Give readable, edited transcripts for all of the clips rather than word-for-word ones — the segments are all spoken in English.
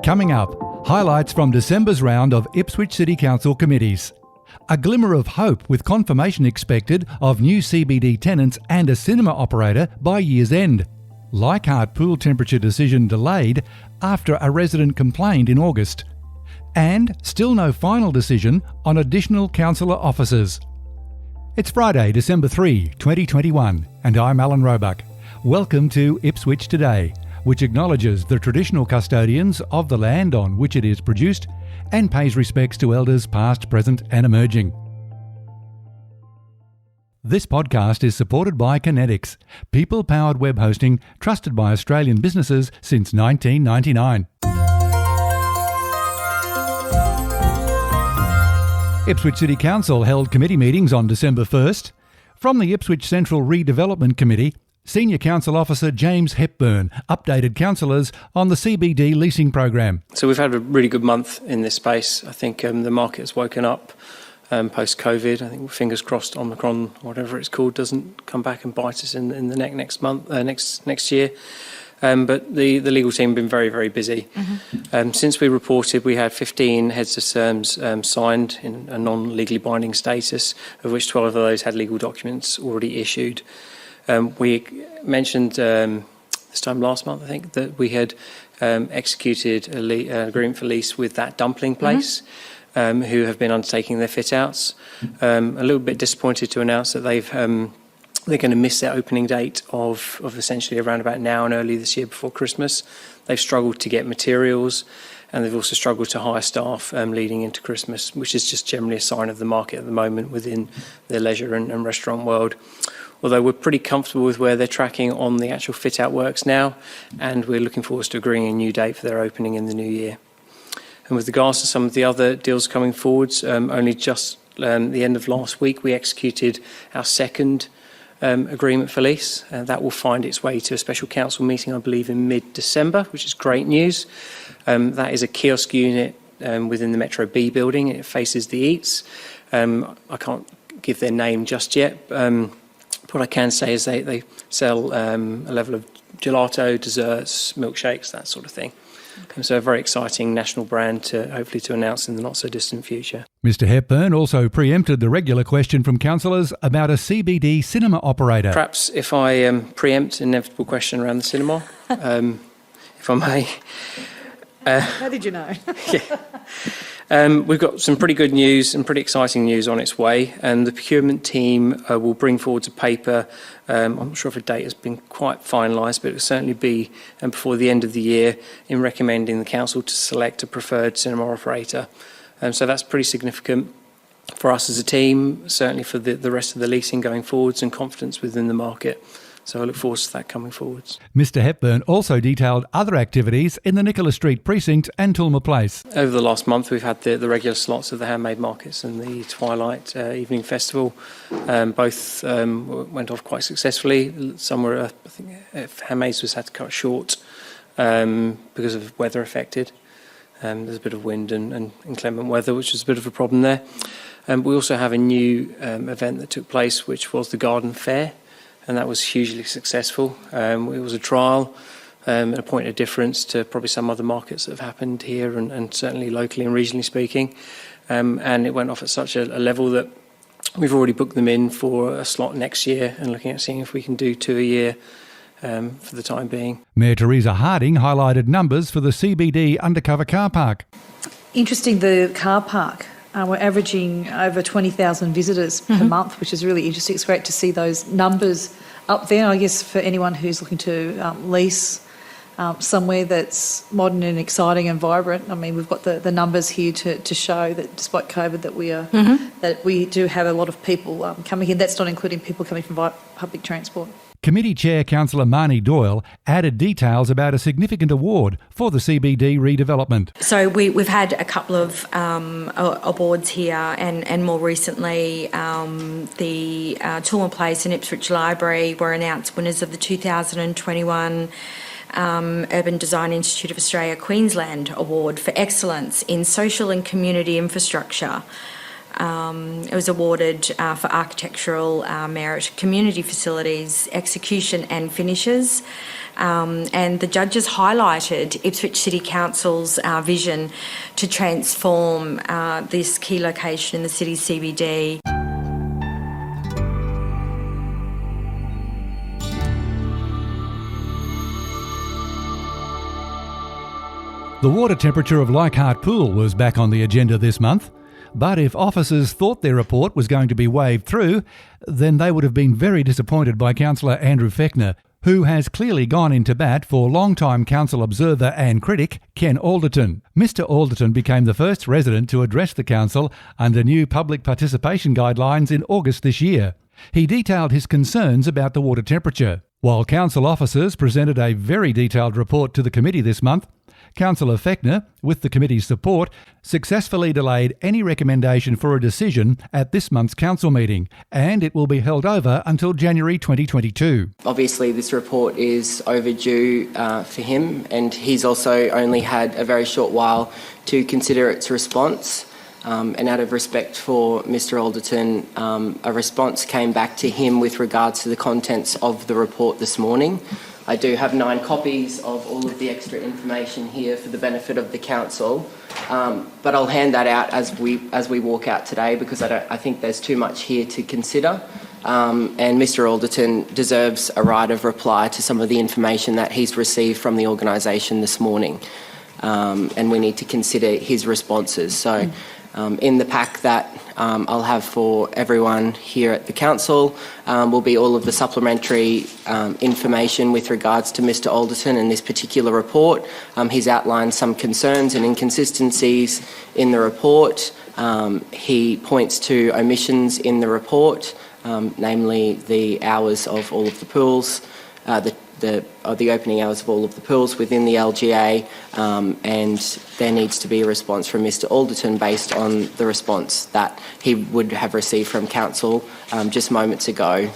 Coming up, highlights from December's round of Ipswich City Council committees. A glimmer of hope with confirmation expected of new CBD tenants and a cinema operator by year's end. Leichhardt pool temperature decision delayed after a resident complained in August. And still no final decision on additional councillor offices. It's Friday, December 3, 2021, and I'm Alan Roebuck. Welcome to Ipswich Today, which acknowledges the traditional custodians of the land on which it is produced and pays respects to elders past, present and emerging. This podcast is supported by Kinetics, people-powered web hosting trusted by Australian businesses since 1999. Ipswich City Council held committee meetings on December 1st. From the Ipswich Central Redevelopment Committee, Senior Council Officer James Hepburn updated councillors on the CBD leasing program. So we've had a really good month in this space. I think the market has woken up post-COVID. I think fingers crossed Omicron, whatever it's called, doesn't come back and bite us in the neck next year. But the legal team have been very, very busy. Since we reported, we had 15 heads of terms signed in a non-legally binding status, of which 12 of those had legal documents already issued. We mentioned this time last month, I think, that we had executed an agreement for lease with that dumpling place, who have been undertaking their fit-outs. A little bit disappointed to announce that they're going to miss their opening date of essentially around about now and early this year before Christmas. They've struggled to get materials, and they've also struggled to hire staff leading into Christmas, which is just generally a sign of the market at the moment within the leisure and restaurant world. Although we're pretty comfortable with where they're tracking on the actual fit-out works now, and we're looking forward to agreeing a new date for their opening in the new year. And with regards to some of the other deals coming forwards, only just the end of last week we executed our second agreement for lease. That will find its way to a special council meeting, I believe, in mid-December, which is great news. That is a kiosk unit within the Metro B building. It faces the Eats. I can't give their name just yet. What I can say is they sell a level of gelato, desserts, milkshakes, that sort of thing. Okay. So a very exciting national brand to hopefully to announce in the not so distant future. Mr Hepburn also preempted the regular question from councillors about a CBD cinema operator. Perhaps if I preempt an inevitable question around the cinema, if I may. How did you know? We've got some pretty good news and pretty exciting news on its way, and the procurement team will bring forward a paper. I'm not sure if a date has been quite finalised, but it will certainly be before the end of the year in recommending the council to select a preferred cinema operator. So that's pretty significant for us as a team, certainly for the rest of the leasing going forwards and confidence within the market. So I look forward to that coming forwards. Mr Hepburn also detailed other activities in the Nicholas Street precinct and Tulma Place. Over the last month we've had the regular slots of the handmade markets and the Twilight Evening Festival. Both went off quite successfully. Some were, I think, handmades was had to cut short because of weather affected. There's a bit of wind and inclement weather, which was a bit of a problem there. We also have a new event that took place, which was the Garden Fair. And that was hugely successful. It was a trial, a point of difference to probably some other markets that have happened here and certainly locally and regionally speaking. And it went off at such a level that we've already booked them in for a slot next year and looking at seeing if we can do 2 a year for the time being. Mayor Teresa Harding highlighted numbers for the CBD undercover car park. Interesting, the car park. We're averaging over 20,000 visitors per month, which is really interesting. It's great to see those numbers up there. I guess for anyone who's looking to lease somewhere that's modern and exciting and vibrant, I mean, we've got the numbers here to show that despite COVID that we are that we do have a lot of people coming in. That's not including people coming from public transport. Committee Chair Councillor Marnie Doyle added details about a significant award for the CBD redevelopment. So we've had a couple of awards here and more recently the Tulma Place and Ipswich Library were announced winners of the 2021 Urban Design Institute of Australia Queensland Award for Excellence in Social and Community Infrastructure. It was awarded for architectural merit, community facilities, execution and finishes. and the judges highlighted Ipswich City Council's vision to transform this key location in the city's CBD. The water temperature of Leichhardt Pool was back on the agenda this month, but if officers thought their report was going to be waved through, then they would have been very disappointed by councillor Andrew Fechner, who has clearly gone into bat for long-time council observer and critic Ken Alderton. Mr Alderton became the first resident to address the council under new public participation guidelines in August this year. He detailed his concerns about the water temperature. While council officers presented a very detailed report to the committee this month, Councillor Fechner, with the committee's support, successfully delayed any recommendation for a decision at this month's council meeting, and it will be held over until January 2022. Obviously, this report is overdue for him, and he's also only had a very short while to consider its response. And out of respect for Mr Alderton, a response came back to him with regards to the contents of the report this morning. I do have 9 copies of all of the extra information here for the benefit of the council, but I'll hand that out as we walk out today, because I think there's too much here to consider, and Mr Alderton deserves a right of reply to some of the information that he's received from the organisation this morning, and we need to consider his responses. So in the pack that I'll have for everyone here at the council will be all of the supplementary information with regards to Mr Alderton and this particular report. He's outlined some concerns and inconsistencies in the report. He points to omissions in the report, namely the hours of all of the pools, the opening hours of all of the pools within the LGA, and there needs to be a response from Mr Alderton based on the response that he would have received from council just moments ago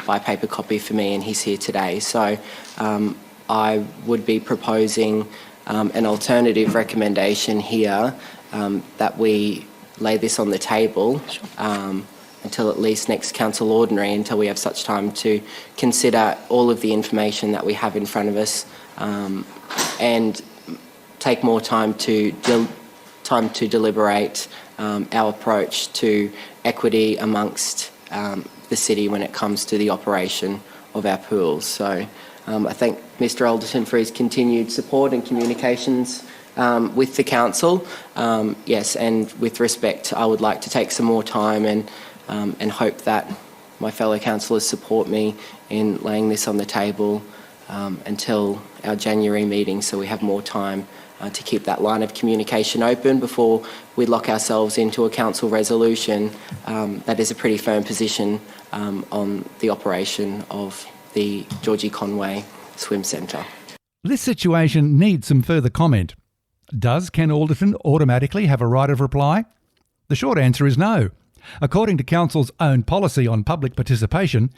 by paper copy for me, and he's here today. So I would be proposing an alternative recommendation here, that we lay this on the table until at least next council ordinary, until we have such time to consider all of the information that we have in front of us, and take more time to deliberate our approach to equity amongst the city when it comes to the operation of our pools. So I thank Mr Alderton for his continued support and communications with the council. Yes, and with respect, I would like to take some more time and hope that my fellow councillors support me in laying this on the table until our January meeting, so we have more time to keep that line of communication open before we lock ourselves into a council resolution that is a pretty firm position on the operation of the Georgie Conway Swim Centre. This situation needs some further comment. Does Ken Alderton automatically have a right of reply? The short answer is no. According to Council's own policy on public participation,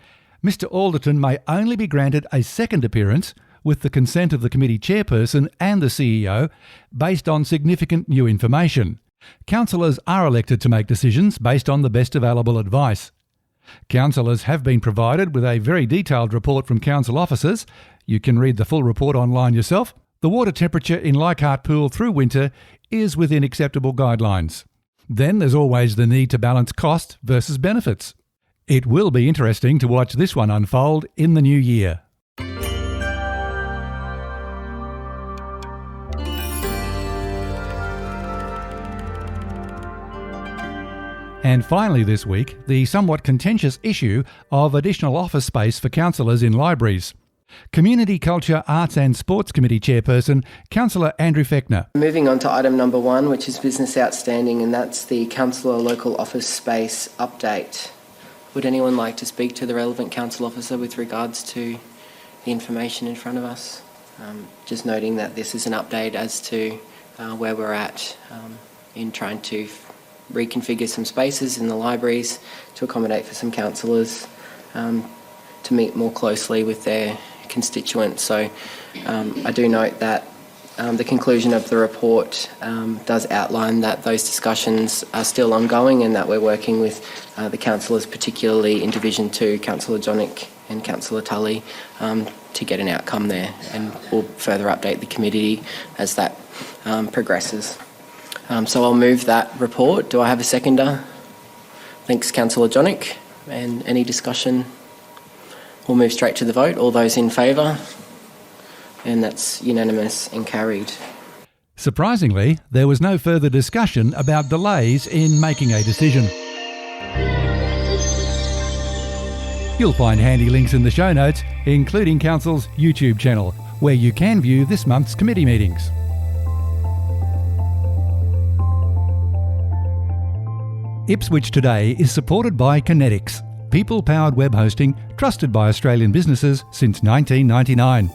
Mr Alderton may only be granted a second appearance with the consent of the committee chairperson and the CEO based on significant new information. Councillors are elected to make decisions based on the best available advice. Councillors have been provided with a very detailed report from council officers. You can read the full report online yourself. The water temperature in Leichhardt Pool through winter is within acceptable guidelines. Then there's always the need to balance cost versus benefits. It will be interesting to watch this one unfold in the new year. And finally this week, the somewhat contentious issue of additional office space for councillors in libraries. Community Culture, Arts and Sports Committee Chairperson, Councillor Andrew Fechner. Moving on to item number 1, which is business outstanding, and that's the councillor local office space update. Would anyone like to speak to the relevant council officer with regards to the information in front of us? Just noting that this is an update as to where we're at in trying to reconfigure some spaces in the libraries to accommodate for some councillors to meet more closely with their constituents. So I do note that the conclusion of the report does outline that those discussions are still ongoing and that we're working with the councillors, particularly in Division 2, Councillor Jonick and Councillor Tully, to get an outcome there, and we'll further update the committee as that progresses. So I'll move that report. Do I have a seconder? Thanks, Councillor Jonick. And any discussion? We'll move straight to the vote. All those in favour? And that's unanimous and carried. Surprisingly, there was no further discussion about delays in making a decision. You'll find handy links in the show notes, including Council's YouTube channel, where you can view this month's committee meetings. Ipswich Today is supported by Kinetics, people-powered web hosting trusted by Australian businesses since 1999.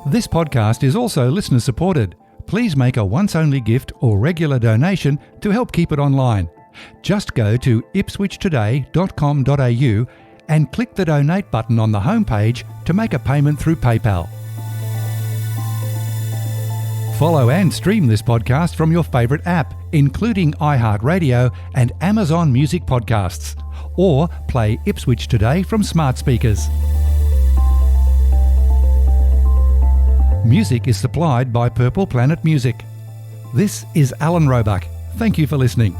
This podcast is also listener-supported. Please make a once-only gift or regular donation to help keep it online. Just go to ipswichtoday.com.au and click the donate button on the homepage to make a payment through PayPal. Follow and stream this podcast from your favourite app, including iHeartRadio and Amazon Music Podcasts, or play Ipswich Today from smart speakers. Music is supplied by Purple Planet Music. This is Alan Roebuck. Thank you for listening.